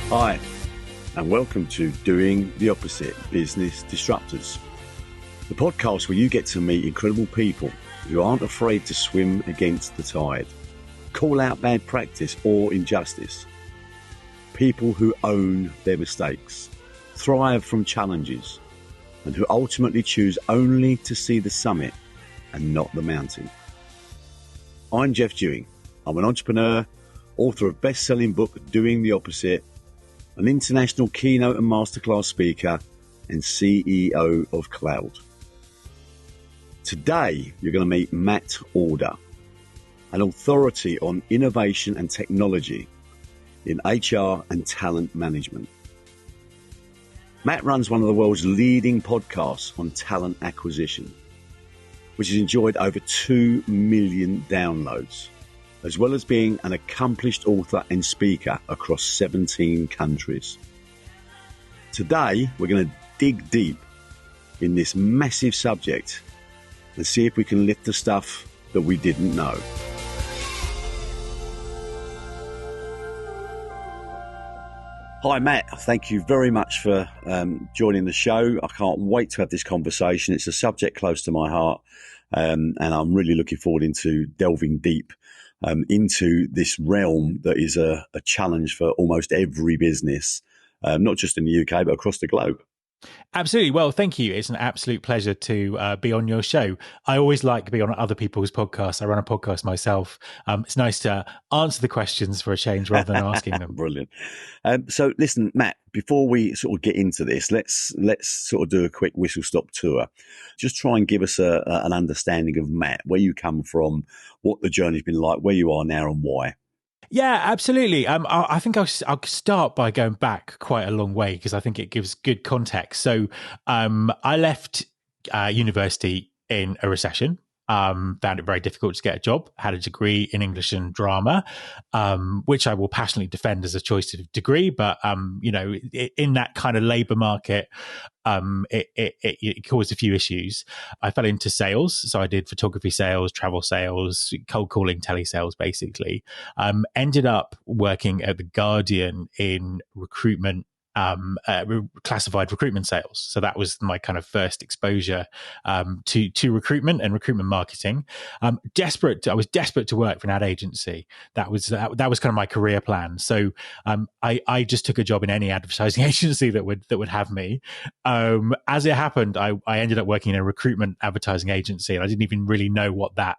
Hi, and welcome to Doing the Opposite Business Disruptors, the podcast where you get to meet incredible people who aren't afraid to swim against the tide, call out bad practice or injustice, people who own their mistakes, thrive from challenges, and who ultimately choose only to see the summit and not the mountain. I'm Jeff Dewing. I'm an entrepreneur, author of best-selling book Doing the Opposite, an international keynote and masterclass speaker, and CEO of Cloud. Today, you're going to meet Matt Alder, an authority on innovation and technology in HR and talent management. Matt runs one of the world's leading podcasts on talent acquisition, which has enjoyed over 2 million downloads, as well as being an accomplished author and speaker across 17 countries. Today, we're going to dig deep in this massive subject and see if we can lift the stuff that we didn't know. Hi, Matt. Thank you very much for joining the show. I can't wait to have this conversation. It's a subject close to my heart, and I'm really looking forward into delving deep into this realm that is a challenge for almost every business, not just in the UK, but across the globe. Absolutely. Well, thank you. It's an absolute pleasure to be on your show. I always like to be on other people's podcasts. I run a podcast myself. It's nice to answer the questions for a change rather than asking them. Brilliant. So listen, Matt, before we sort of get into this, let's sort of do a quick whistle-stop tour. Just try and give us an understanding of Matt, where you come from, what the journey's been like, where you are now and why. Yeah, absolutely. I think I'll start by going back quite a long way because I think it gives good context. So I left university in a recession. Found it very difficult to get a job, had a degree in English and drama, which I will passionately defend as a choice of degree. But, in that kind of labour market, it caused a few issues. I fell into sales. So I did photography sales, travel sales, cold calling, telesales, basically. Ended up working at The Guardian in recruitment, classified recruitment sales. So that was my kind of first exposure to recruitment and recruitment marketing. I was desperate to work for an ad agency. That was kind of my career plan. So I just took a job in any advertising agency that would have me. As it happened, I ended up working in a recruitment advertising agency, and I didn't even really know what that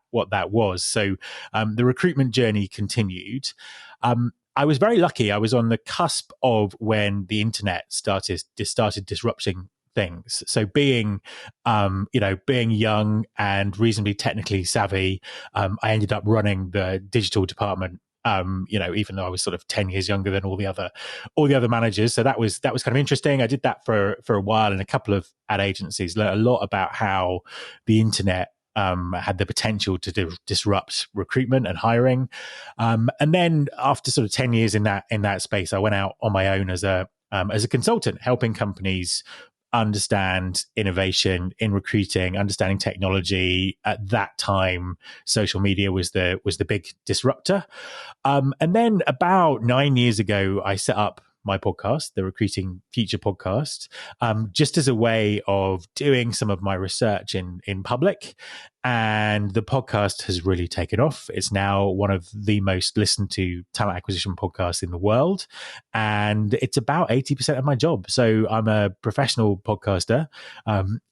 was. So the recruitment journey continued. I was very lucky. I was on the cusp of when the internet started disrupting things. So being young and reasonably technically savvy, I ended up running the digital department. Even though I was sort of 10 years younger than all the other managers. So that was kind of interesting. I did that for a while in a couple of ad agencies, learned a lot about how the internet had the potential to disrupt recruitment and hiring. And then after sort of 10 years in that space, I went out on my own as a consultant, helping companies understand innovation in recruiting, understanding technology. At that time, social media was the big disruptor. And then about 9 years ago, I set up my podcast, the Recruiting Future podcast, just as a way of doing some of my research in public. And the podcast has really taken off. It's now one of the most listened to talent acquisition podcasts in the world. And it's about 80% of my job. So I'm a professional podcaster,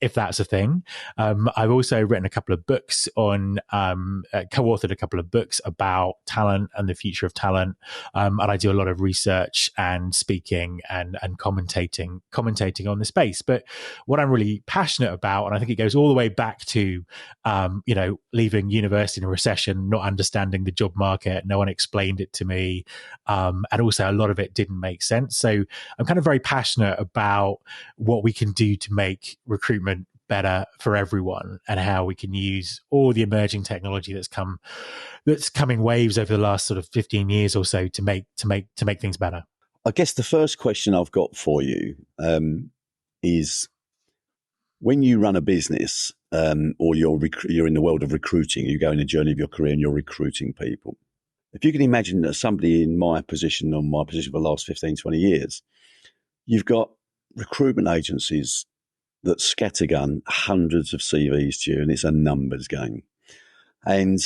if that's a thing. I've also written a couple of books co-authored a couple of books about talent and the future of talent. And I do a lot of research and speaking and commentating on the space. But what I'm really passionate about, and I think it goes all the way back to leaving university in a recession, not understanding the job market. No one explained it to me. And also a lot of it didn't make sense. So I'm kind of very passionate about what we can do to make recruitment better for everyone and how we can use all the emerging technology that's coming waves over the last sort of 15 years or so to make things better. I guess the first question I've got for you is, when you run a business or you're in the world of recruiting, you go in a journey of your career and you're recruiting people, if you can imagine that somebody in my position, or my position for the last 15, 20 years, you've got recruitment agencies that scattergun hundreds of CVs to you, and it's a numbers game. And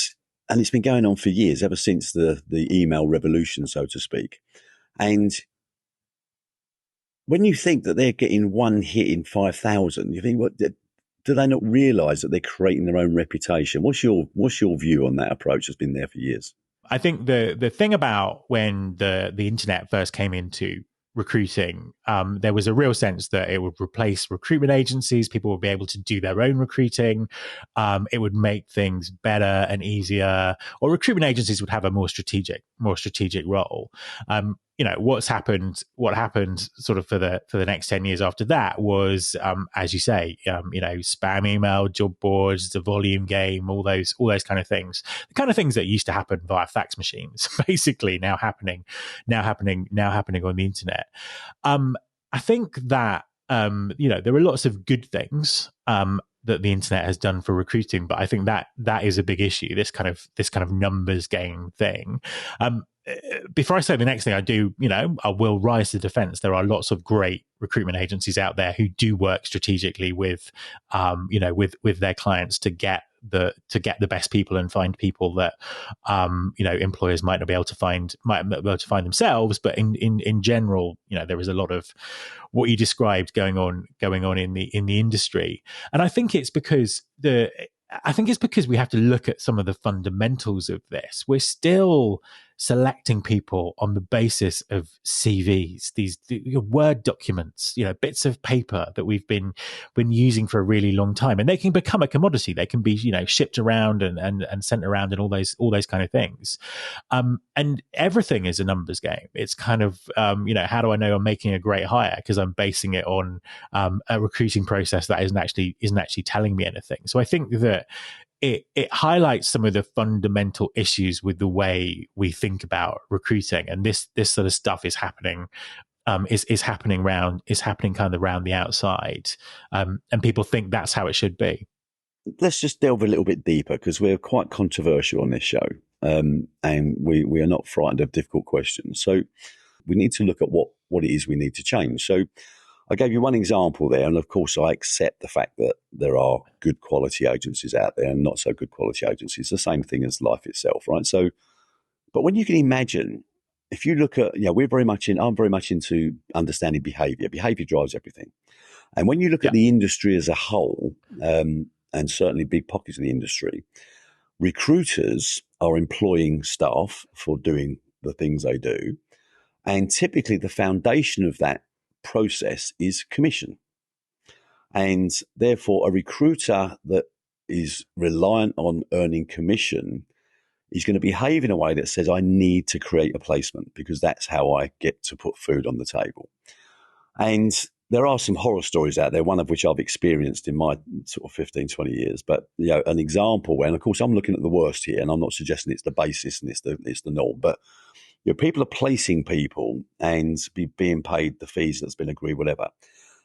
it's been going on for years, ever since the email revolution, so to speak. And when you think that they're getting one hit in 5,000, you think, what do they not realise that they're creating their own reputation? What's your view on that approach that's been there for years? I think the thing about when the internet first came into recruiting, there was a real sense that it would replace recruitment agencies. People would be able to do their own recruiting. It would make things better and easier, or recruitment agencies would have a more strategic role. What happened sort of for the next 10 years after that was, as you say, spam email, job boards, the volume game, all those kind of things, the kind of things that used to happen via fax machines, basically now happening on the internet. I think that there are lots of good things that the internet has done for recruiting, but I think that is a big issue. This kind of numbers game thing. Before I say the next thing I do, I will rise to defense. There are lots of great recruitment agencies out there who do work strategically with their clients to get the best people and find people that employers might not be able to find themselves. But in general, there is a lot of what you described going on in the industry, and I think it's because we have to look at some of the fundamentals of this. We're still selecting people on the basis of CVs, these Word documents, bits of paper that we've been using for a really long time, and they can become a commodity. They can be shipped around and sent around and all those kind of things. And everything is a numbers game. It's kind of how do I know I'm making a great hire? Because I'm basing it on a recruiting process that isn't actually telling me anything. So I think that it highlights some of the fundamental issues with the way we think about recruiting, and this sort of stuff is happening. Is happening kind of around the outside, and people think that's how it should be. Let's just delve a little bit deeper, because we're quite controversial on this show, and we are not frightened of difficult questions. So we need to look at what it is we need to change. So I gave you one example there, and of course I accept the fact that there are good quality agencies out there and not so good quality agencies. The same thing as life itself, right? So, but when you can imagine, if you look at, I'm very much into understanding behaviour. Behaviour drives everything. And when you look at the industry as a whole, and certainly big pockets of the industry, recruiters are employing staff for doing the things they do. And typically the foundation of that process is commission. And therefore a recruiter that is reliant on earning commission is going to behave in a way that says, I need to create a placement because that's how I get to put food on the table. And there are some horror stories out there, one of which I've experienced in my sort of 15, 20 years. But an example where, and of course I'm looking at the worst here, and I'm not suggesting it's the basis and it's the norm, but people are placing people and being paid the fees that's been agreed, whatever.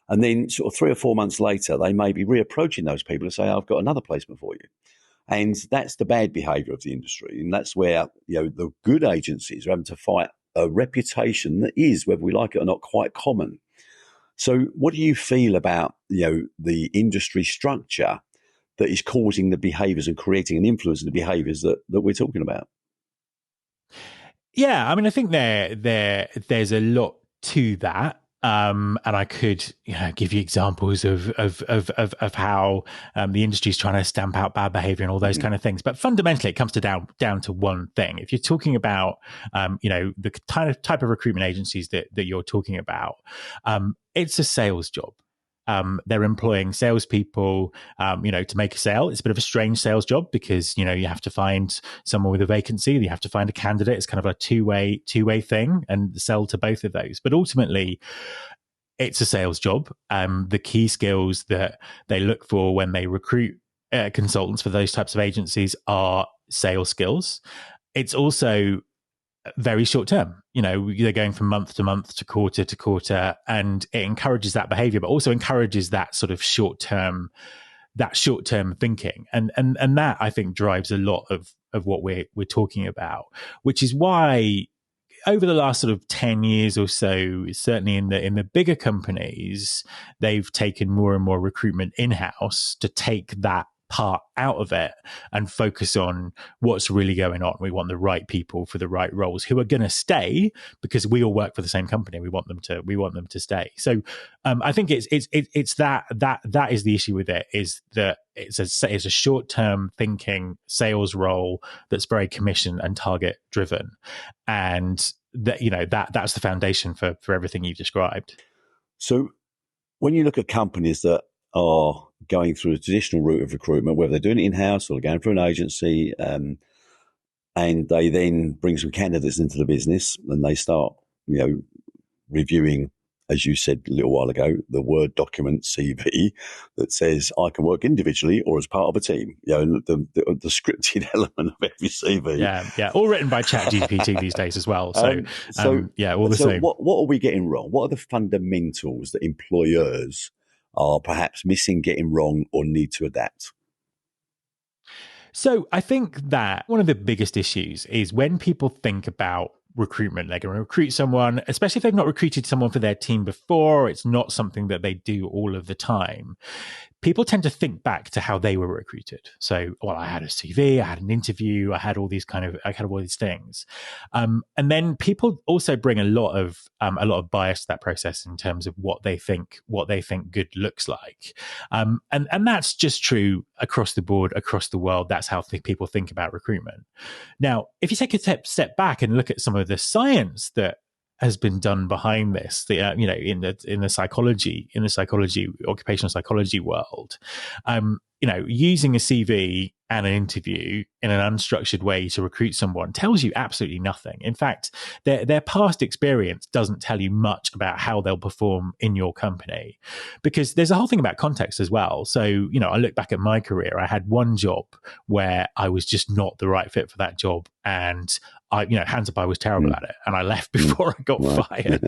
And then sort of 3 or 4 months later, they may be reapproaching those people and say, I've got another placement for you. And that's the bad behaviour of the industry. And that's where, the good agencies are having to fight a reputation that is, whether we like it or not, quite common. So what do you feel about, the industry structure that is causing the behaviours and creating an influence in the behaviours that we're talking about? Yeah, I mean, I think there's a lot to that. And I could, give you examples of how the industry is trying to stamp out bad behavior and all those kind of things. But fundamentally, it comes down to one thing. If you're talking about, the type of recruitment agencies that you're talking about, it's a sales job. They're employing salespeople, to make a sale. It's a bit of a strange sales job because, you have to find someone with a vacancy. You have to find a candidate. It's kind of a two-way thing and sell to both of those. But ultimately, it's a sales job. The key skills that they look for when they recruit consultants for those types of agencies are sales skills. It's also very short term. They're going from month to month to quarter, and it encourages that behavior, but also encourages that sort of short term thinking. And that I think drives a lot of what we're talking about, which is why over the last sort of 10 years or so, certainly in the bigger companies, they've taken more and more recruitment in-house to take that part out of it and focus on what's really going on. We want the right people for the right roles who are going to stay, because we all work for the same company. We want them to stay. So I think it's that is the issue with it, is that it's a short-term thinking sales role that's very commission and target driven, and that's the foundation for everything you've described. So when you look at companies that are going through a traditional route of recruitment, whether they're doing it in-house or they're going through an agency, and they then bring some candidates into the business, and they start, reviewing, as you said a little while ago, the Word document CV that says I can work individually or as part of a team. The scripted element of every CV. Yeah, all written by ChatGPT these days as well. So all the same. What are we getting wrong? What are the fundamentals that employers are perhaps missing, getting wrong, or need to adapt? So I think that one of the biggest issues is when people think about recruitment, they're going to recruit someone, especially if they've not recruited someone for their team before, it's not something that they do all of the time. People tend to think back to how they were recruited. So, I had a CV, I had an interview, I had all these things. And then people also bring a lot of bias to that process in terms of what they think good looks like. And that's just true across the board, across the world. That's how people think about recruitment. Now, if you take a step back and look at some of the science that has been done behind this, in the psychology, occupational psychology world, using a CV and an interview in an unstructured way to recruit someone tells you absolutely nothing. In fact, their past experience doesn't tell you much about how they'll perform in your company, because there's a whole thing about context as well. So, I look back at my career, I had one job where I was just not the right fit for that job, and hands up, I was terrible at it, and I left before I got fired.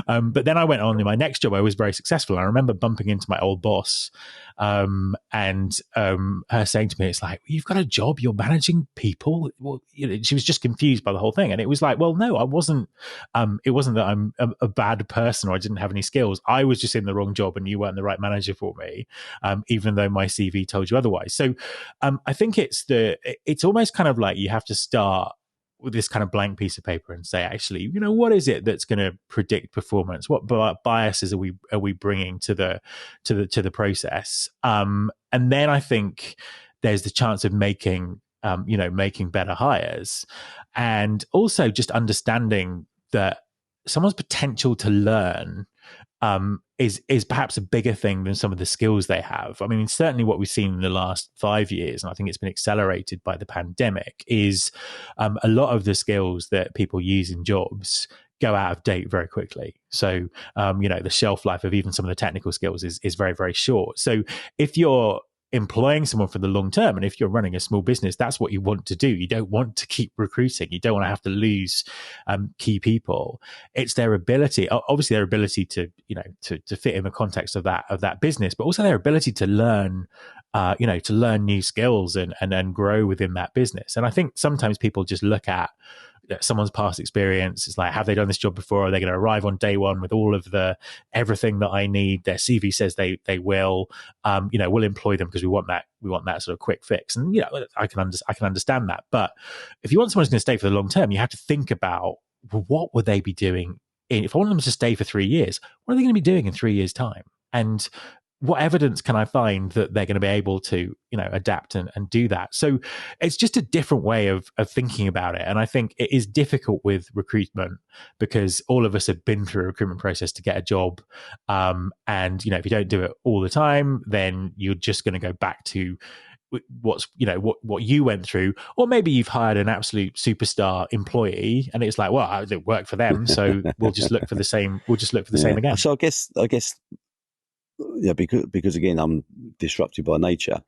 But then I went on in my next job. I was very successful. And I remember bumping into my old boss, and her saying to me, "It's like, you've got a job, you're managing people." Well, she was just confused by the whole thing, and it was like, well, no, I wasn't. It wasn't that I'm a bad person or I didn't have any skills. I was just in the wrong job, and you weren't the right manager for me, even though my CV told you otherwise. So, I think it's almost kind of like you have to start with this kind of blank piece of paper and say, actually, what is it that's going to predict performance? What biases are we bringing to the process? And then I think there's the chance of making better hires, and also just understanding that someone's potential to learn is perhaps a bigger thing than some of the skills they have. I mean, certainly what we've seen in the last 5 years, and I think it's been accelerated by the pandemic, is a lot of the skills that people use in jobs go out of date very quickly. So, the shelf life of even some of the technical skills is very, very short. So if you're employing someone for the long term, and if you're running a small business, that's what you want to do. You don't want to keep recruiting. You don't want to have to lose key people. It's their ability, obviously their ability to fit in the context of that business, but also their ability to learn to learn new skills and grow within that business. And I think sometimes people just look at someone's past experience. It's like, have they done this job before? Are they going to arrive on day one with all of everything that I need? Their CV says they will. We'll employ them because we want that sort of quick fix. And I can understand that. But if you want someone who's going to stay for the long term, you have to think about, well, what would they be doing? If I want them to stay for 3 years, what are they going to be doing in 3 years' time? And what evidence can I find that they're going to be able to, adapt and do that? So it's just a different way of thinking about it. And I think it is difficult with recruitment because all of us have been through a recruitment process to get a job. And, if you don't do it all the time, then you're just going to go back to what you went through. Or maybe you've hired an absolute superstar employee and it's like, well, it didn't work for them, so we'll just look for the same. We'll just look for the same again. So I guess, because again, I'm disruptive by nature.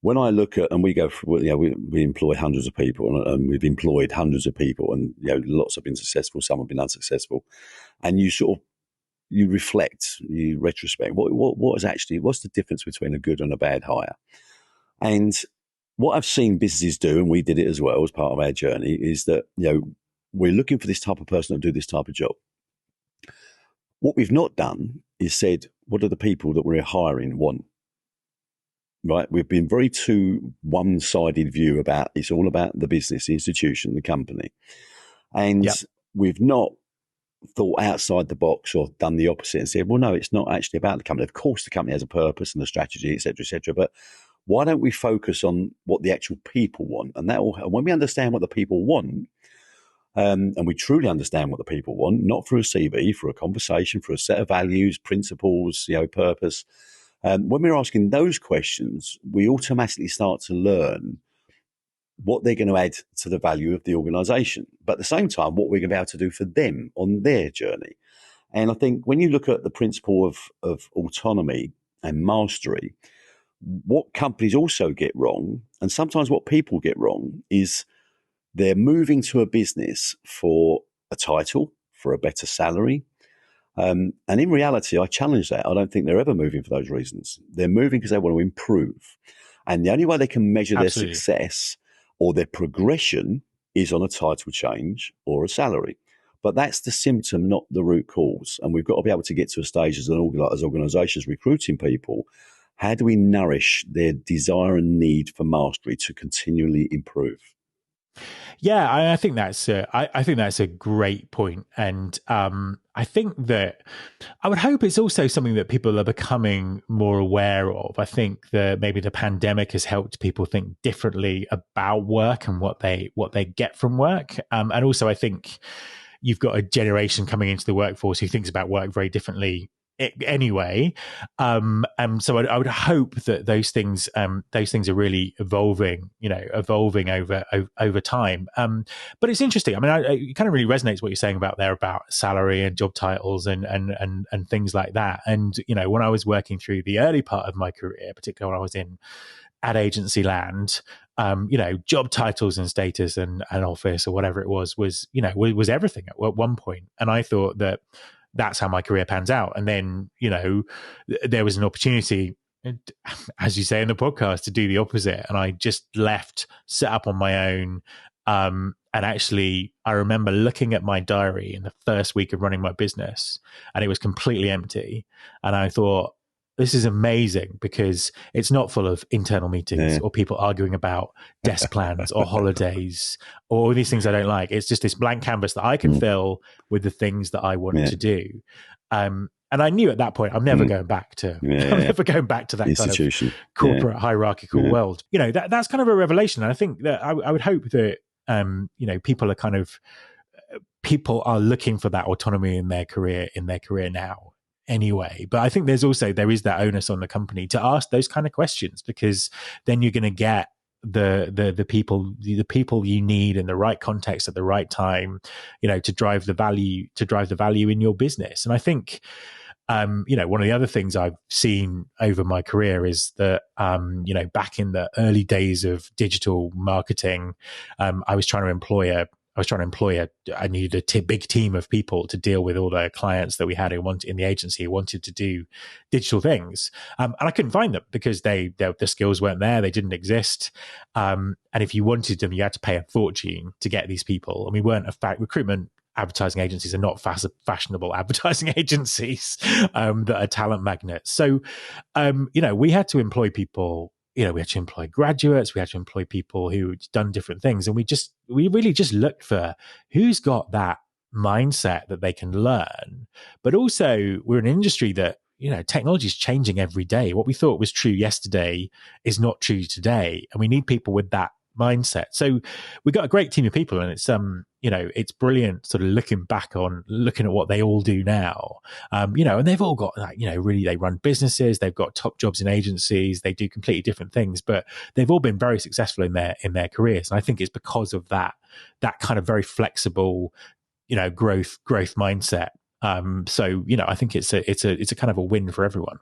When I look at, and we go through, we employ hundreds of people, and we've employed hundreds of people, and lots have been successful, some have been unsuccessful, and you reflect, you retrospect. What's the difference between a good and a bad hire? And what I've seen businesses do, and we did it as well as part of our journey, is that, we're looking for this type of person to do this type of job. What we've not done is said, what do the people that we're hiring want? Right? We've been very too one-sided view about it's all about the business, the institution, the company. And Yep. we've not thought outside the box or done the opposite and said, well, no, it's not actually about the company. Of course, the company has a purpose and a strategy, et cetera, et cetera. But why don't we focus on what the actual people want? And when we understand what the people want, and we truly understand what the people want, not through a CV, through a conversation, through a set of values, principles, purpose. When we're asking those questions, we automatically start to learn what they're going to add to the value of the organisation, but at the same time, what we're going to be able to do for them on their journey. And I think when you look at the principle of autonomy and mastery, what companies also get wrong, and sometimes what people get wrong, is they're moving to a business for a title, for a better salary. And in reality, I challenge that. I don't think they're ever moving for those reasons. They're moving because they want to improve. And the only way they can measure Absolutely. their success or their progression is on a title change or a salary. But that's the symptom, not the root cause. And we've got to be able to get to a stage as organisations recruiting people. How do we nourish their desire and need for mastery to continually improve? Yeah, I think that's a great point, and I think that I would hope it's also something that people are becoming more aware of. I think that maybe the pandemic has helped people think differently about work and what they get from work, and also I think you've got a generation coming into the workforce who thinks about work very differently anyway. So I would hope that those things are really evolving over time. But it's interesting. I mean, it kind of really resonates what you're saying about salary and job titles and things like that. And, when I was working through the early part of my career, particularly when I was in ad agency land, job titles and status and office or whatever it was everything at one point. And I thought that that's how my career pans out. And then, there was an opportunity, as you say in the podcast, to do the opposite. And I just left, set up on my own. And actually, I remember looking at my diary in the first week of running my business, and it was completely empty. And I thought, this is amazing, because it's not full of internal meetings or people arguing about desk plans or holidays or all these things I don't like. It's just this blank canvas that I can fill with the things that I want to do. And I knew at that point I'm never going back to I'm never going back to that institution, kind of corporate hierarchical world. That's kind of a revelation. And I think that I would hope that people are looking for that autonomy in their career now anyway. But I think there is that onus on the company to ask those kind of questions, because then you're going to get the people you need in the right context at the right time, to drive the value in your business. And I think one of the other things I've seen over my career is that, back in the early days of digital marketing, I needed a big team of people to deal with all the clients that we had in the agency who wanted to do digital things. And I couldn't find them because the skills weren't there. They didn't exist. And if you wanted them, you had to pay a fortune to get these people. And we weren't recruitment advertising agencies are not fashionable advertising agencies that are talent magnets. So, we had to employ people. We had to employ graduates. We had to employ people who'd done different things. And we really just looked for who's got that mindset that they can learn. But also, we're an industry that, technology is changing every day. What we thought was true yesterday is not true today. And we need people with that mindset. So we got a great team of people, and it's brilliant sort of looking at what they all do now. And they've all got really, they run businesses, they've got top jobs in agencies, they do completely different things, but they've all been very successful in their careers. And I think it's because of that kind of very flexible, growth mindset. So I think it's a kind of a win for everyone.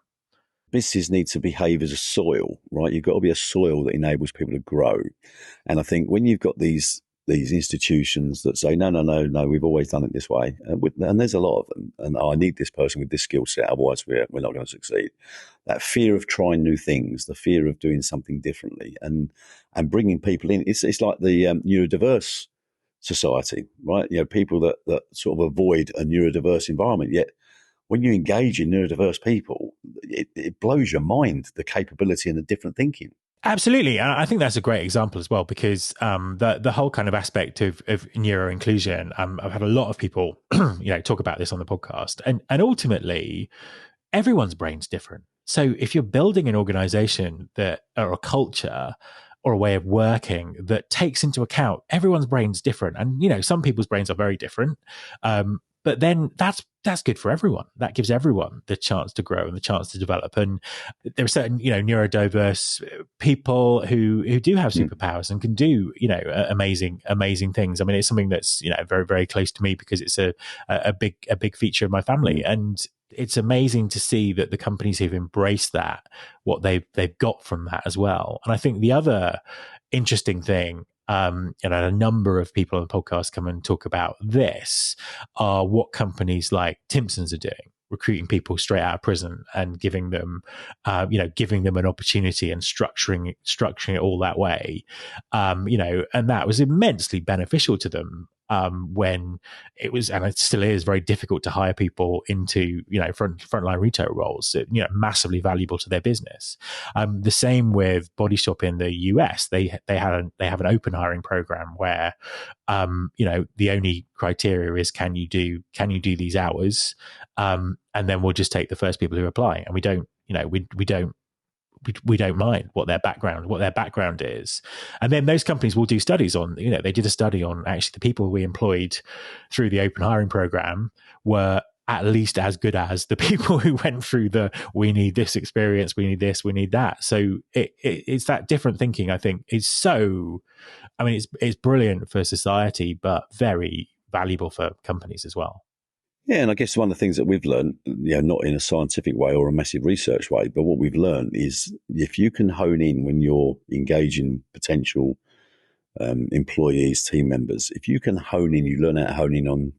Businesses need to behave as a soil, right? You've got to be a soil that enables people to grow. And I think when you've got these these institutions that say, no, we've always done it this way. And there's a lot of them. And I need this person with this skill set, otherwise we're not going to succeed. That fear of trying new things, the fear of doing something differently, and bringing people in. It's like the neurodiverse society, right? People that sort of avoid a neurodiverse environment. Yet when you engage in neurodiverse people, it blows your mind, the capability and the different thinking. Absolutely. And I think that's a great example as well, because the whole kind of aspect of neuro inclusion, I've had a lot of people, talk about this on the podcast, and ultimately everyone's brain's different. So if you're building an organization or a culture or a way of working that takes into account everyone's brain's different, and some people's brains are very different, but then that's good for everyone. That gives everyone the chance to grow and the chance to develop. And there are certain, neurodiverse people who do have superpowers and can do, amazing things. I mean, it's something that's, very, very close to me, because it's a big feature of my family. And it's amazing to see that the companies who've embraced that, what they've got from that as well. And I think the other interesting thing, a number of people on the podcast come and talk about this, are what companies like Timpson's are doing, recruiting people straight out of prison and giving them an opportunity and structuring it all that way, and that was immensely beneficial to them. When it was, and it still is, very difficult to hire people into frontline retail roles, massively valuable to their business. The same with Body Shop in the US. They have an open hiring program where the only criteria is can you do these hours, and then we'll just take the first people who apply, and we don't mind what their background is. And then those companies will do studies on, they did a study on actually the people we employed through the open hiring program were at least as good as the people who went through we need this experience, we need this, we need that. So it's that different thinking, I think, is so, it's brilliant for society, but very valuable for companies as well. Yeah, and I guess one of the things that we've learned, not in a scientific way or a massive research way, but what we've learned is if you can hone in when you're engaging potential employees, team members, if you can hone in, you learn how to hone in on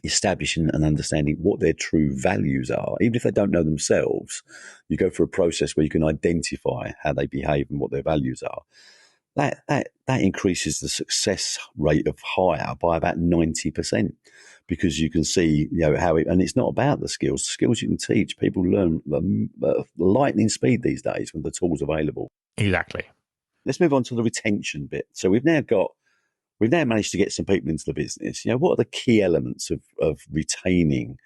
establishing and understanding what their true values are, even if they don't know themselves, you go through a process where you can identify how they behave and what their values are. That increases the success rate of hire by about 90%. Because you can see, how and it's not about the skills. The skills you can teach, people learn lightning speed these days with the tools available. Exactly. Let's move on to the retention bit. So we've now managed to get some people into the business. What are the key elements of retaining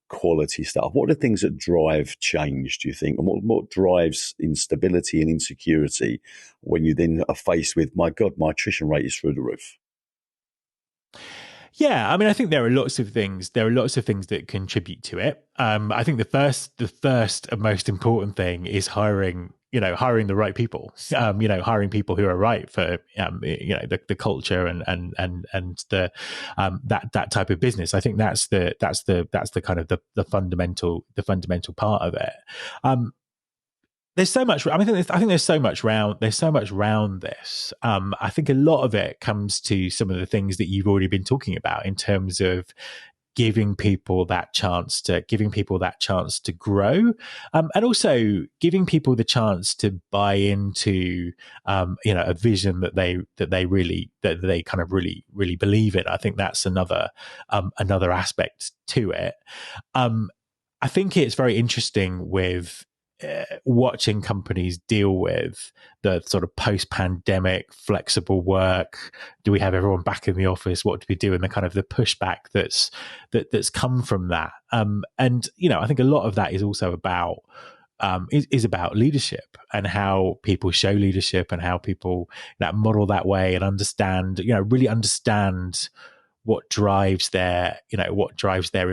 quality staff? What are the things that drive change, do you think? And what drives instability and insecurity when you then are faced with, my God, my attrition rate is through the roof? Yeah, I think there are lots of things. There are lots of things that contribute to it. I think the first and most important thing is hiring the right people. Hiring people who are right for the culture and the that type of business. I think that's the kind of the fundamental part of it. There's so much. I think there's so much round this. I think a lot of it comes to some of the things that you've already been talking about in terms of giving people that chance to grow, and also giving people the chance to buy into a vision that they kind of really believe in. I think that's another aspect to it. I think it's very interesting with watching companies deal with the sort of post-pandemic flexible work. Do we have everyone back in the office? What do we do? And the kind of the pushback that's come from that. And I think a lot of that is also about is about leadership and how people show leadership and how people model that way and really understand what drives their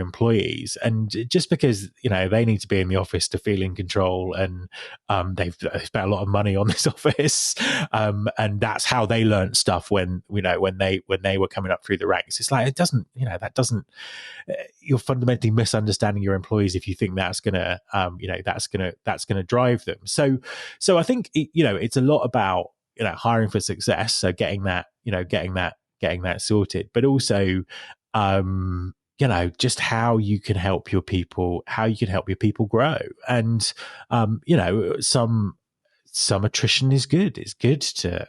employees. And just because they need to be in the office to feel in control, and they've spent a lot of money on this office, and that's how they learned stuff when they were coming up through the ranks. It's like you're fundamentally misunderstanding your employees if you think that's gonna drive them. So I think it's a lot about hiring for success. So getting that that sorted, but also, just how you can help your people, grow. And, some attrition is good. It's good to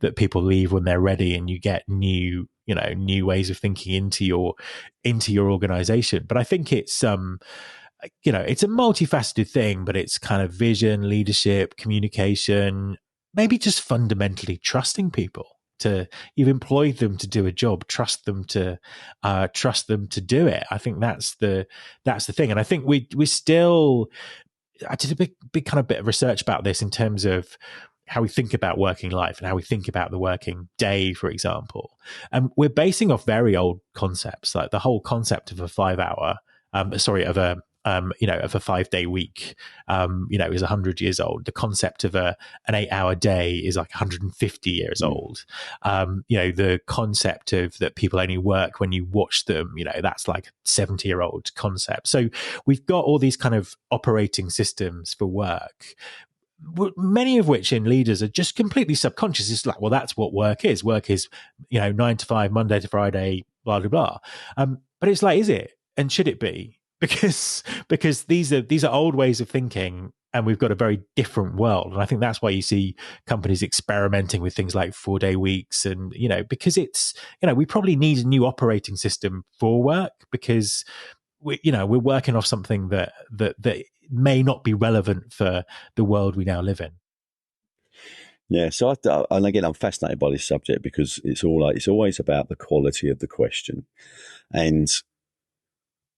that people leave when they're ready, and you get new ways of thinking into your organization. But I think it's it's a multifaceted thing, but it's kind of vision, leadership, communication, maybe just fundamentally trusting people. You've employed them to do a job, trust them to do it. I think that's the thing. And I think we still, I did a big kind of bit of research about this in terms of how we think about working life and how we think about the working day, for example. And we're basing off very old concepts, like the whole concept of a 5-hour, of a 5-day week, is 100 years old. The concept of an 8-hour day is like 150 years old. The concept of that people only work when you watch them, that's like a 70-year-old concept. So we've got all these kind of operating systems for work, many of which in leaders are just completely subconscious. It's like, well, that's what work is. Work is, 9 to 5, Monday to Friday, blah, blah, blah. But it's like, is it? And should it be? Because these are old ways of thinking, and we've got a very different world. And I think that's why you see companies experimenting with things like 4-day weeks, and because it's we probably need a new operating system for work, because we're working off something that may not be relevant for the world we now live in. Yeah, so and again, I'm fascinated by this subject because it's always about the quality of the question. And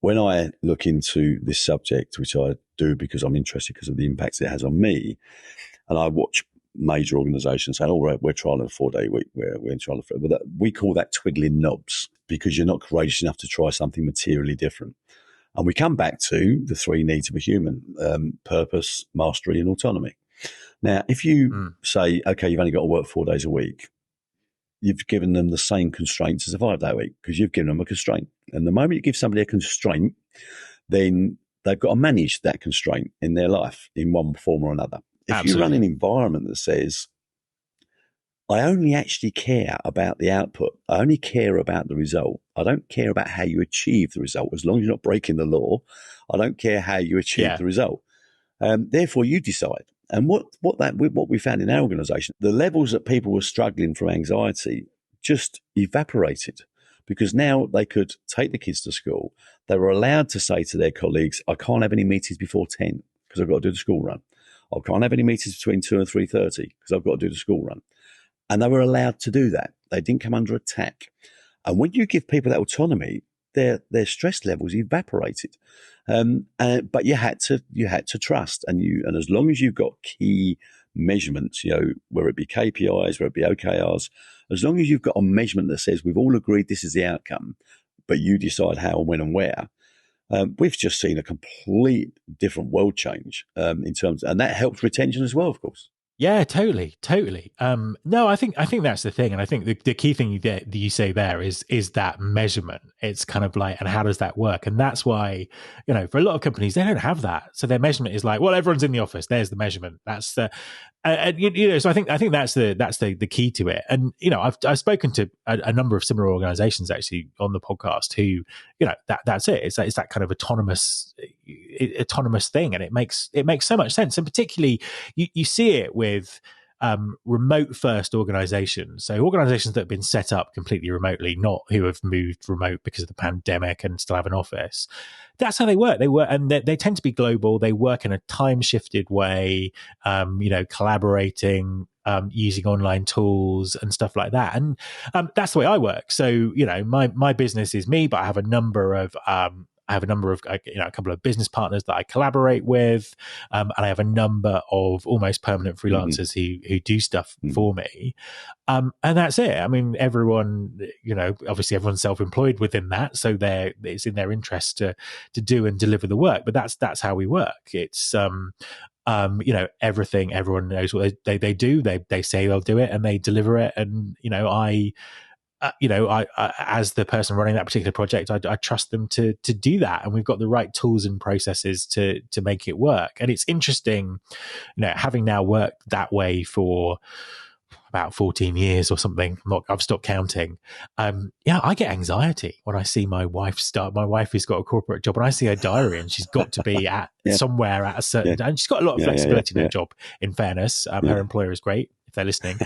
when I look into this subject, which I do because I'm interested because of the impacts it has on me, and I watch major organisations saying, "Oh, we're trying a 4-day week. We're trying to," but we call that twiddling knobs, because you're not courageous enough to try something materially different. And we come back to the 3 needs of a human: purpose, mastery, and autonomy. Now, if you say, "Okay, you've only got to work 4 days a week," you've given them the same constraints as a 5-day week, because you've given them a constraint. And the moment you give somebody a constraint, then they've got to manage that constraint in their life in one form or another. If Absolutely. You run an environment that says, I only actually care about the output, I only care about the result, I don't care about how you achieve the result, as long as you're not breaking the law, I don't care how you achieve the result. Therefore, you decide. And what we found in our organisation, the levels that people were struggling from anxiety just evaporated, because now they could take the kids to school. They were allowed to say to their colleagues, I can't have any meetings before 10 because I've got to do the school run. I can't have any meetings between 2 and 3:30 because I've got to do the school run. And they were allowed to do that. They didn't come under attack. And when you give people that autonomy, their stress levels evaporated. But you had to trust, and as long as you've got key measurements, whether it be KPIs, whether it be OKRs, as long as you've got a measurement that says we've all agreed this is the outcome, but you decide how and when and where, we've just seen a complete different world change in terms, and that helps retention as well, of course. Yeah, totally. No, I think that's the thing, and I think the key thing that you say there is that measurement. It's kind of like, and how does that work? And that's why, for a lot of companies, they don't have that. So their measurement is like, well, everyone's in the office. There's the measurement. That's the, so I think that's the key to it. And I've spoken to a number of similar organizations actually on the podcast who, that's it. It's that kind of autonomous thing, and it makes so much sense. And particularly, you see it with remote first organizations. So organizations that have been set up completely remotely, not who have moved remote because of the pandemic and still have an office. That's how they work. They work, and they tend to be global. They work in a time shifted way, collaborating, using online tools and stuff like that. And that's the way I work. So, my business is me, but I have a number of a couple of business partners that I collaborate with, and I have a number of almost permanent freelancers who do stuff for me, and that's it. I mean, everyone, obviously everyone's self-employed within that, so it's in their interest to do and deliver the work. But that's how we work. It's everything. Everyone knows what they do. They say they'll do it, and they deliver it. And I as the person running that particular project, I trust them to do that, and we've got the right tools and processes to make it work. And it's interesting, having now worked that way for about 14 years or something. I've stopped counting. I get anxiety when I see my wife start. My wife has got a corporate job, and I see her diary, and she's got to be at somewhere at a certain time. She's got a lot of flexibility in her job. In fairness, her employer is great if they're listening.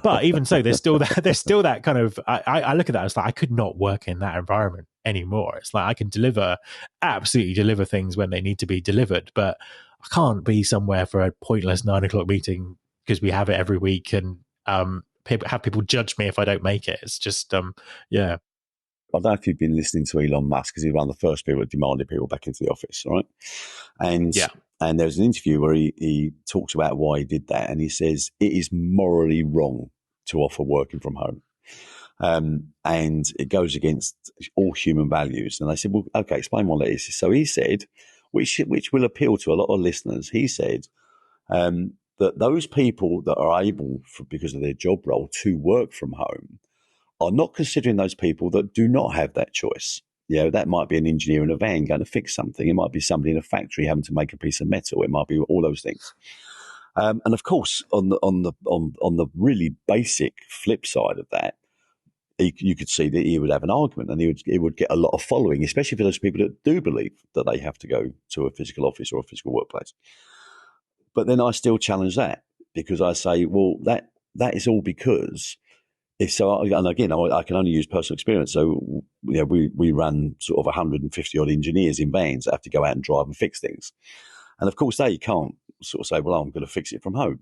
But even so, there's still that kind of. I look at that. It's like I could not work in that environment anymore. It's like I can absolutely deliver things when they need to be delivered, but I can't be somewhere for a pointless 9:00 meeting because we have it every week, and people judge me if I don't make it. It's just, yeah. I don't know if you've been listening to Elon Musk, because he was one of the first people that demanded people back into the office, right? And there's an interview where he talks about why he did that, and he says it is morally wrong to offer working from home. And it goes against all human values. And they said, well, okay, explain what that is. So he said, which will appeal to a lot of listeners, he said that those people that are able, because of their job role, to work from home are not considering those people that do not have that choice. That might be an engineer in a van going to fix something. It might be somebody in a factory having to make a piece of metal. It might be all those things. And of course, on the really basic flip side of that, you could see that he would have an argument, and he would get a lot of following, especially for those people that do believe that they have to go to a physical office or a physical workplace. But then I still challenge that, because I say, well, that is all because and again, I can only use personal experience. So we run sort of 150 odd engineers in vans that have to go out and drive and fix things, and of course they can't sort of say, well, I'm going to fix it from home.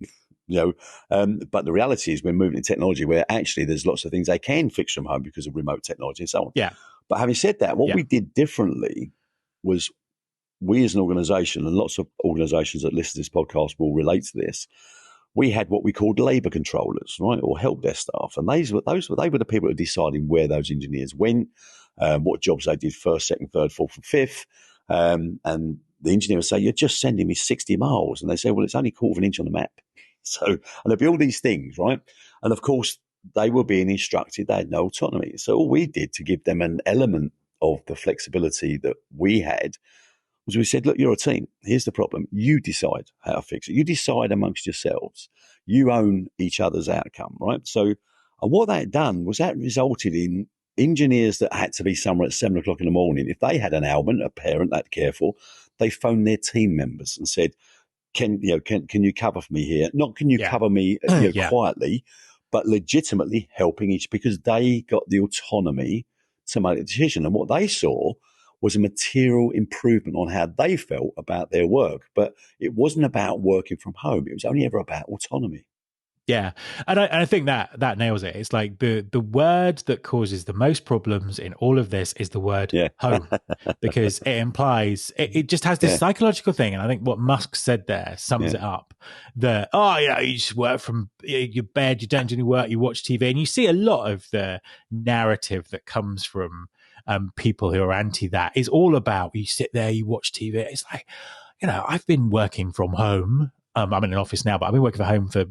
But the reality is we're moving to technology where actually there's lots of things they can fix from home because of remote technology and so on. Yeah. But having said that, what we did differently was, we as an organisation, and lots of organisations that listen to this podcast will relate to this, we had what we called labour controllers, right, or help desk staff, and they were the people that were deciding where those engineers went, what jobs they did first, second, third, fourth, and fifth, and the engineer would say, "You're just sending me 60 miles," and they say, "Well, it's only a quarter of an inch on the map." So, and there'd be all these things, right? And of course, they were being instructed; they had no autonomy. So all we did to give them an element of the flexibility that we had was we said, look, you're a team. Here's the problem. You decide how to fix it. You decide amongst yourselves. You own each other's outcome, right? So, and what that done was that resulted in engineers that had to be somewhere at 7:00 in the morning. If they had an ailment, a parent they'd care for, they phoned their team members and said, can you cover for me here? Not can you cover me quietly, but legitimately helping each, because they got the autonomy to make a decision. And what they saw was a material improvement on how they felt about their work. But it wasn't about working from home. It was only ever about autonomy. Yeah. And I think that nails it. It's like the word that causes the most problems in all of this is the word home, because it implies, it just has this psychological thing. And I think what Musk said there sums it up, that, you just work from your bed, you don't do any work, you watch TV. And you see a lot of the narrative that comes from people who are anti that is all about, you sit there, you watch TV. It's like, I've been working from home. I'm in an office now, but I've been working from home for,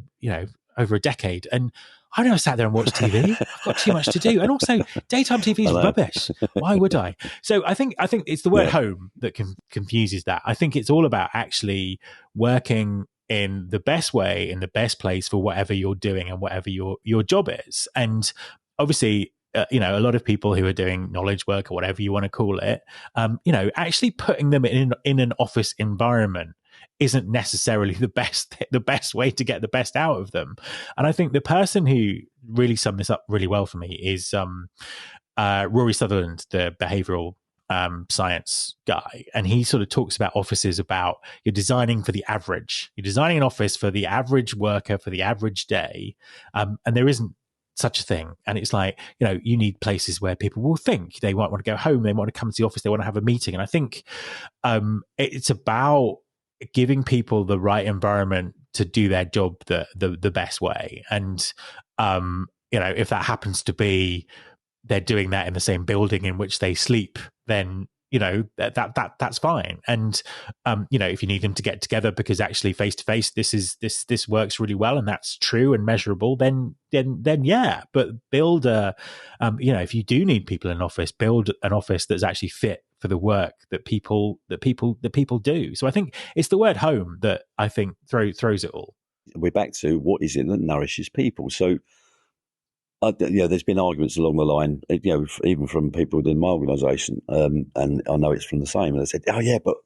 over a decade. And I've never sat there and watched TV. I've got too much to do. And also, daytime TV is rubbish. Why would I? So I think it's the word home that confuses that. I think it's all about actually working in the best way, in the best place for whatever you're doing and whatever your job is. And obviously, a lot of people who are doing knowledge work or whatever you want to call it, actually putting them in an office environment isn't necessarily the best way to get the best out of them. And I think the person who really summed this up really well for me is Rory Sutherland, the behavioral science guy. And he sort of talks about offices, about you're designing for the average. You're designing an office for the average worker, for the average day. And there isn't such a thing. And it's like, you need places where people will think. They might want to go home. They want to come to the office. They want to have a meeting. And I think it's about giving people the right environment to do their job the best way. And, if that happens to be they're doing that in the same building in which they sleep, then that's fine. And if you need them to get together because actually face to face this works really well and that's true and measurable, then yeah. But build if you do need people in an office, build an office that's actually fit for the work that people do. So I think it's the word home that I think throws it all. we're back to what is it that nourishes people. So, there's been arguments along the line, even from people within my organisation, and I know it's from the same. And they said, "Oh yeah, but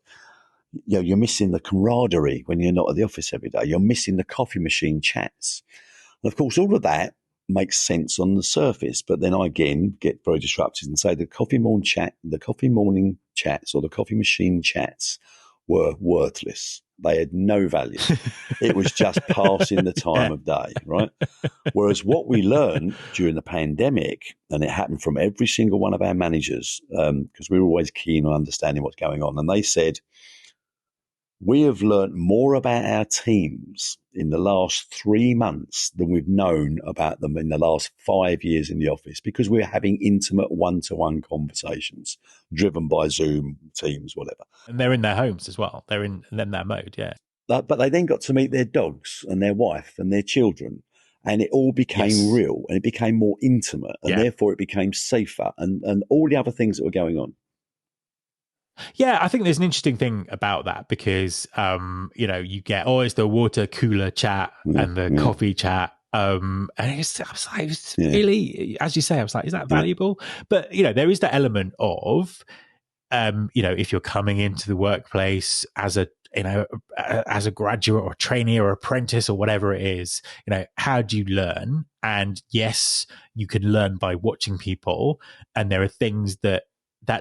you're missing the camaraderie when you're not at the office every day. You're missing the coffee machine chats." And of course, all of that makes sense on the surface, but then I again get very disruptive and say the coffee morning chats, or the coffee machine chats were worthless. They had no value. It was just passing the time of day, right? Whereas what we learned during the pandemic, and it happened from every single one of our managers, because we were always keen on understanding what's going on, and they said, we have learned more about our teams in the last 3 months than we've known about them in the last 5 years in the office, because we're having intimate one-to-one conversations driven by Zoom, Teams, whatever. And they're in their homes as well. They're in that mode, yeah. But they then got to meet their dogs and their wife and their children, and it all became real, and it became more intimate, and therefore it became safer, and all the other things that were going on. Yeah, I think there's an interesting thing about that, because, you get always the water cooler chat and the coffee chat. And it's really, as you say, I was like, is that valuable? But, there is the element of, if you're coming into the workplace as a graduate or a trainee or apprentice or whatever it is, how do you learn? And yes, you can learn by watching people. And there are things that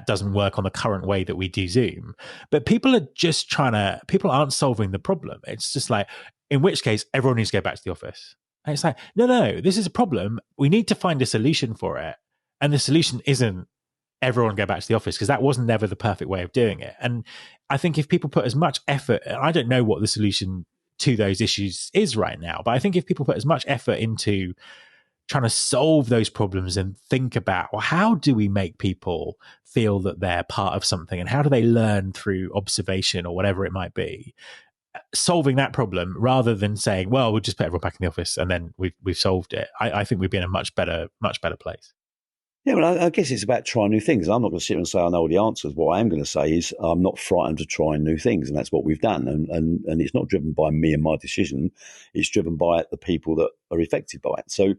doesn't work on the current way that we do Zoom. But people aren't solving the problem. It's just like, in which case everyone needs to go back to the office. And it's like, no, this is a problem. We need to find a solution for it. And the solution isn't everyone go back to the office, because that wasn't never the perfect way of doing it. And I think if people put as much effort, I don't know what the solution to those issues is right now, but I think if people put as much effort into trying to solve those problems and think about, well, how do we make people feel that they're part of something, and how do they learn through observation or whatever it might be, solving that problem rather than saying, well, we'll just put everyone back in the office and then we've solved it. I think we'd be in a much better place. Yeah, well, I guess it's about trying new things. I'm not going to sit and say I know all the answers. What I am going to say is I'm not frightened of trying new things, and that's what we've done. And it's not driven by me and my decision. It's driven by the people that are affected by it. So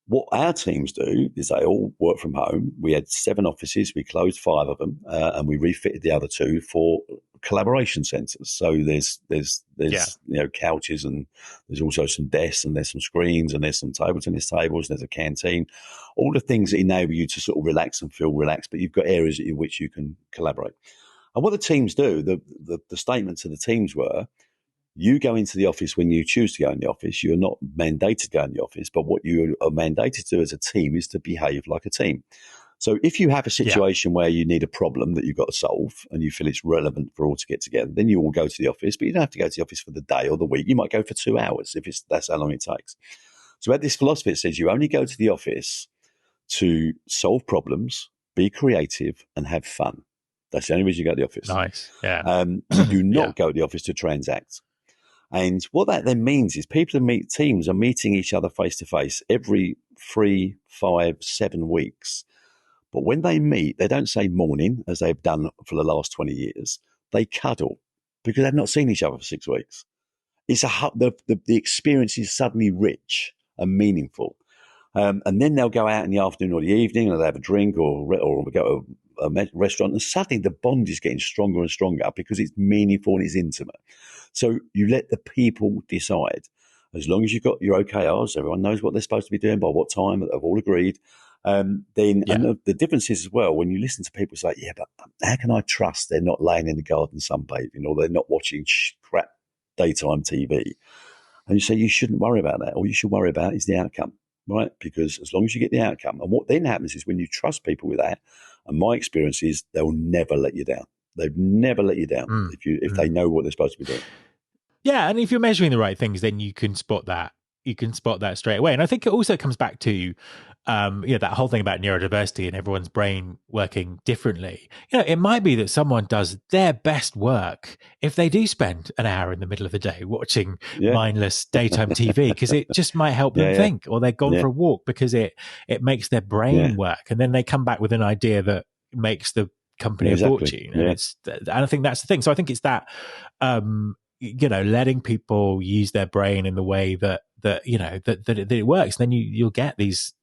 what our teams do is they all work from home. We had 7 offices. We closed 5 of them, and we refitted the other 2 for collaboration centres. So there's couches, and there's also some desks, and there's some screens, and there's some table tennis tables, and there's a canteen. All the things that enable you to sort of relax and feel relaxed, but you've got areas in which you can collaborate. And what the teams do, the statement to the teams were, you go into the office when you choose to go in the office. You're not mandated to go in the office, but what you are mandated to do as a team is to behave like a team. So if you have a situation where you need a problem that you've got to solve and you feel it's relevant for all to get together, then you all go to the office, but you don't have to go to the office for the day or the week. You might go for 2 hours if that's how long it takes. So at this philosophy, it says you only go to the office to solve problems, be creative, and have fun. That's the only reason you go to the office. Nice. Yeah. You do not go to the office to transact. And what that then means is teams are meeting each other face to face every 3, 5, 7 weeks. But when they meet, they don't say morning as they've done for the last 20 years. They cuddle because they've not seen each other for 6 weeks. It's the experience is suddenly rich and meaningful. And then they'll go out in the afternoon or the evening, and they'll have a drink or go to a restaurant, and suddenly the bond is getting stronger and stronger because it's meaningful and it's intimate. So you let the people decide. As long as you've got your OKRs, everyone knows what they're supposed to be doing by what time, they've all agreed. And the difference is as well, when you listen to people say, yeah, but how can I trust they're not laying in the garden sunbathing, or they're not watching crap daytime TV? And you say you shouldn't worry about that. All you should worry about is the outcome, right? Because as long as you get the outcome, and what then happens is when you trust people with that, and my experience is they'll never let you down. They've never let you down if they know what they're supposed to be doing. Yeah, and if you're measuring the right things, then you can spot that. You can spot that straight away. And I think it also comes back to, that whole thing about neurodiversity and everyone's brain working differently. It might be that someone does their best work if they do spend an hour in the middle of the day watching mindless daytime TV, because it just might help them think, or they've gone for a walk because it makes their brain work. And then they come back with an idea that makes the company a fortune. And and I think that's the thing. So I think it's that, letting people use their brain in the way that it works. Then you'll get these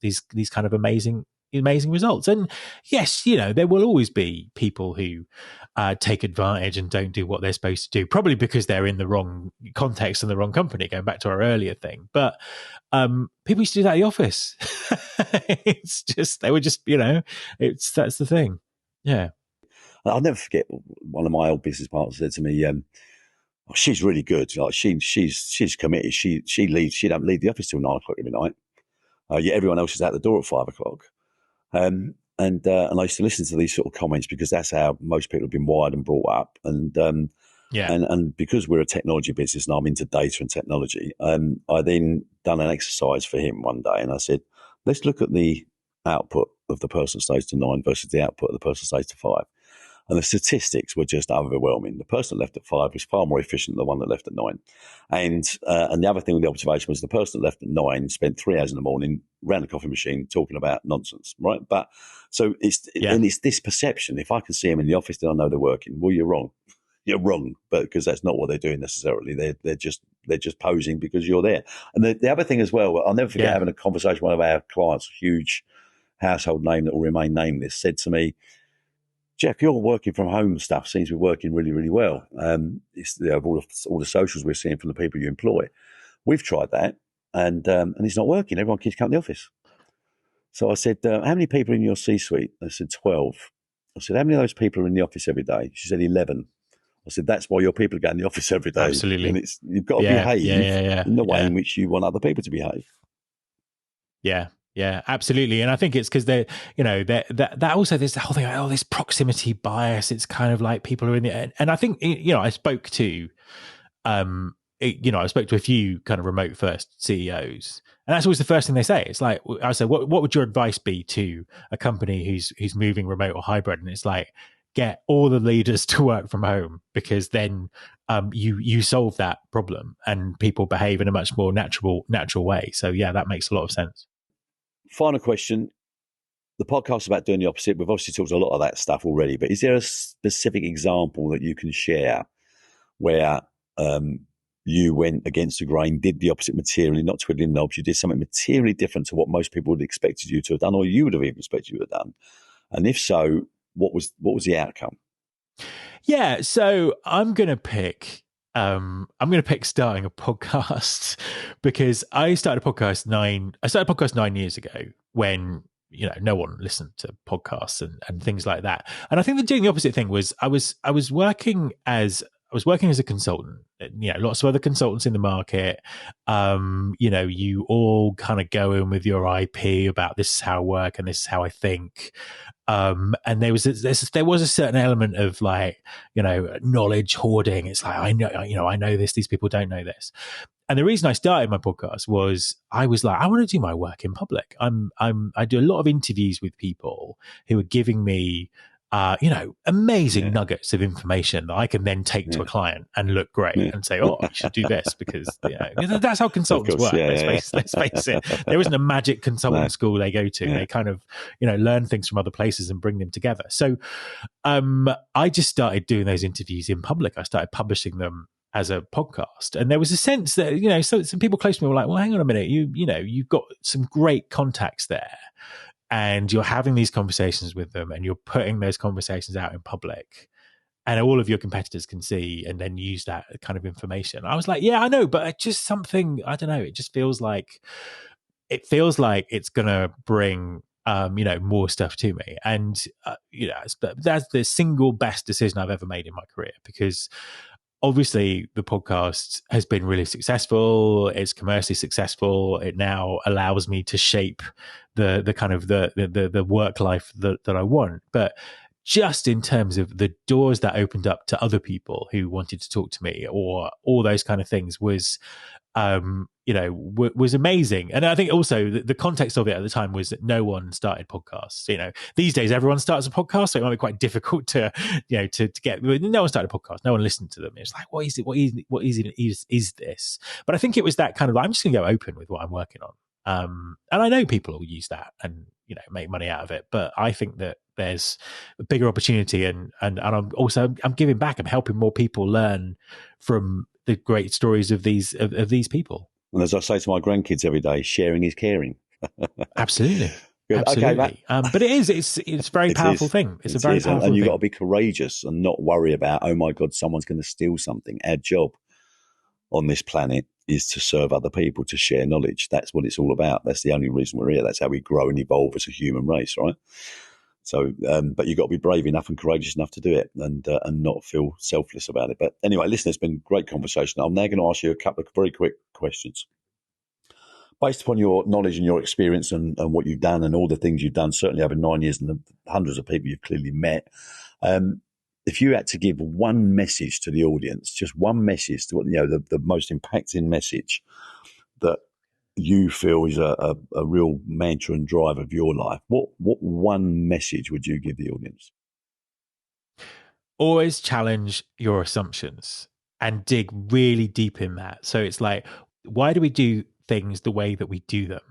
kind of amazing results. And yes, there will always be people who take advantage and don't do what they're supposed to do, probably because they're in the wrong context and the wrong company, going back to our earlier thing. But people used to do that at the office. It's just, they were just, that's the thing. Yeah. I'll never forget, one of my old business partners said to me, she's really good. Like she's committed. She don't leave the office till 9 o'clock every night. Yet everyone else is out the door at 5 o'clock. And I used to listen to these sort of comments because that's how most people have been wired and brought up. And because we're a technology business and I'm into data and technology, I then done an exercise for him one day, and I said, let's look at the output of the person who stays to 9 versus the output of the person who stays to 5. And the statistics were just overwhelming. The person that left at 5 was far more efficient than the one that left at 9. And the other thing with the observation was the person that left at 9 spent 3 hours in the morning around the coffee machine talking about nonsense, right? But so it's this perception. If I can see them in the office, then I know they're working. Well, you're wrong. You're wrong, but because that's not what they're doing necessarily. They're just posing because you're there. And the other thing as well, I'll never forget having a conversation with one of our clients, a huge household name that will remain nameless, said to me, Jeff, your working from home stuff seems to be working really, really well. It's all the socials we're seeing from the people you employ. We've tried that, and it's not working. Everyone keeps coming to the office. So I said, how many people are in your C-suite? They said 12. I said, how many of those people are in the office every day? She said 11. I said, that's why your people go in the office every day. Absolutely. And you've got to behave in the way in which you want other people to behave. Yeah. Yeah, absolutely. And I think it's because that also there's the whole thing, this proximity bias. It's kind of like people are in the, and I think, I spoke to, a few kind of remote first CEOs, and that's always the first thing they say. It's like, I say, what would your advice be to a company who's moving remote or hybrid? And it's like, get all the leaders to work from home, because then you solve that problem and people behave in a much more natural way. So yeah, that makes a lot of sense. Final question. The podcast is about doing the opposite. We've obviously talked a lot of that stuff already, but is there a specific example that you can share where you went against the grain, did the opposite materially, not twiddling knobs, you did something materially different to what most people would have expected you to have done, or you would have even expected you to have done? And if so, what was the outcome? Yeah, so I'm going to pick starting a podcast, because I started a podcast 9 years ago when no one listened to podcasts and things like that. And I think that doing the opposite thing was I was working as a consultant. Lots of other consultants in the market. You all kind of go in with your IP about this is how I work and this is how I think. And there was a certain element of knowledge hoarding. It's like, I know this, these people don't know this. And the reason I started my podcast was I was like, I want to do my work in public. I do a lot of interviews with people who are giving me amazing nuggets of information that I can then take to a client and look great and say, oh, you should do this, because that's how consultants work. Let's face it. There isn't a magic consultant school they go to. They kind of, learn things from other places and bring them together. So I just started doing those interviews in public. I started publishing them as a podcast. And there was a sense that, so some people close to me were like, well, hang on a minute, you've got some great contacts there, and you're having these conversations with them, and you're putting those conversations out in public, and all of your competitors can see and then use that kind of information. I was like, yeah, I know, but it's just something, I don't know. It just feels like it's going to bring, more stuff to me. And, that's the single best decision I've ever made in my career, because obviously the podcast has been really successful. It's commercially successful. It now allows me to shape the kind of the work life that I want. But just in terms of the doors that opened up to other people who wanted to talk to me, or all those kind of things, was was amazing. And I think also the context of it at the time was that no one started podcasts. These days everyone starts a podcast, so it might be quite difficult to get. No one started a podcast. No one listened to them. It's like, what is it? What is this? But I think it was that kind of, I'm just going to go open with what I'm working on. And I know people will use that and make money out of it, but I think that there's a bigger opportunity, and I'm giving back. I'm helping more people learn from the great stories of these people. And as I say to my grandkids every day, sharing is caring. Absolutely. Good. Absolutely. Okay, but it's a very powerful thing. It's a very powerful and you've thing. got to be courageous and not worry about, oh my God, someone's going to steal something. Our job on this planet is to serve other people, to share knowledge. That's what it's all about. That's the only reason we're here. That's how we grow and evolve as a human race, right? So, but you've got to be brave enough and courageous enough to do it, and not feel selfless about it. But anyway, listen, it's been a great conversation. I'm now going to ask you a couple of very quick questions. Based upon your knowledge and your experience and what you've done and all the things you've done, certainly over 9 years and the hundreds of people you've clearly met, if you had to give one message to the audience, just one message to the most impacting message that you feel is a real mantra and drive of your life, what one message would you give the audience? Always challenge your assumptions and dig really deep in that. So it's like, why do we do things the way that we do them?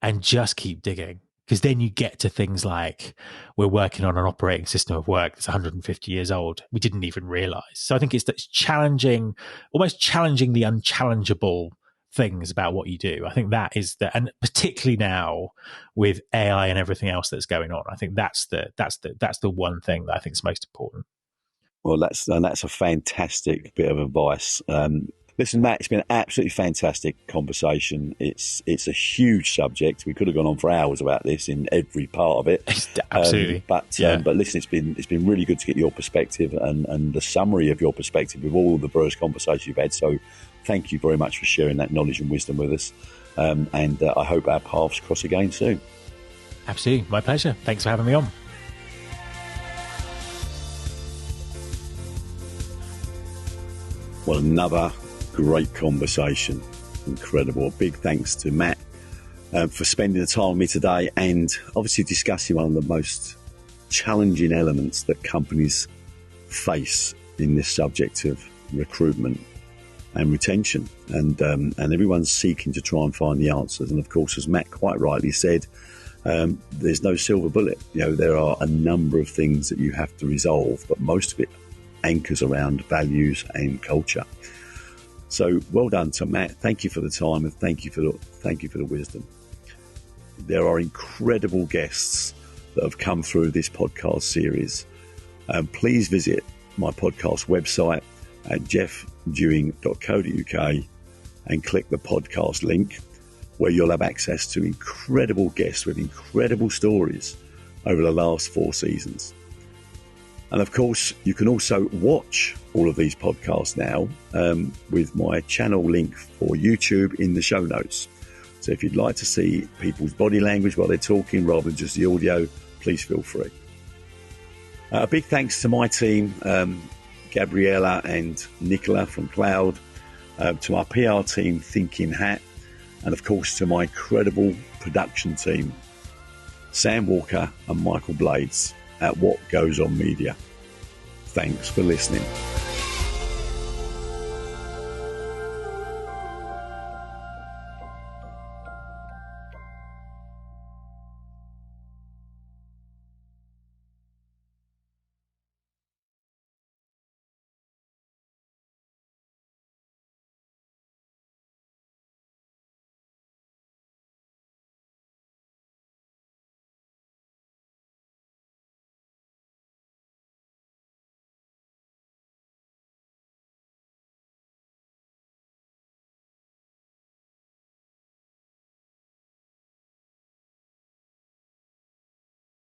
And just keep digging. Because then you get to things like, we're working on an operating system of work that's 150 years old. We didn't even realize. So I think it's challenging, almost challenging the unchallengeable things about what you do. I think that is and particularly now with AI and everything else that's going on, I think that's the one thing that I think is most important. Well, that's a fantastic bit of advice. Listen, Matt, it's been an absolutely fantastic conversation. It's a huge subject. We could have gone on for hours about this in every part of it. Absolutely. But listen, it's been really good to get your perspective and the summary of your perspective with all the various conversations you've had. So thank you very much for sharing that knowledge and wisdom with us. And I hope our paths cross again soon. Absolutely. My pleasure. Thanks for having me on. Well, another great conversation. Incredible. Big thanks to Matt for spending the time with me today and obviously discussing one of the most challenging elements that companies face in this subject of recruitment and retention. And everyone's seeking to try and find the answers. And of course, as Matt quite rightly said, there's no silver bullet. There are a number of things that you have to resolve, but most of it anchors around values and culture. So well done to Matt. Thank you for the time and thank you for the wisdom. There are incredible guests that have come through this podcast series. Please visit my podcast website at jeffdewing.co.uk and click the podcast link, where you'll have access to incredible guests with incredible stories over the last 4 seasons. And of course, you can also watch all of these podcasts now with my channel link for YouTube in the show notes. So if you'd like to see people's body language while they're talking rather than just the audio, please feel free. A big thanks to my team, Gabriella and Nicola from Cloud, to our PR team, Thinking Hat, and of course to my incredible production team, Sam Walker and Michael Blades at What Goes On Media. Thanks for listening.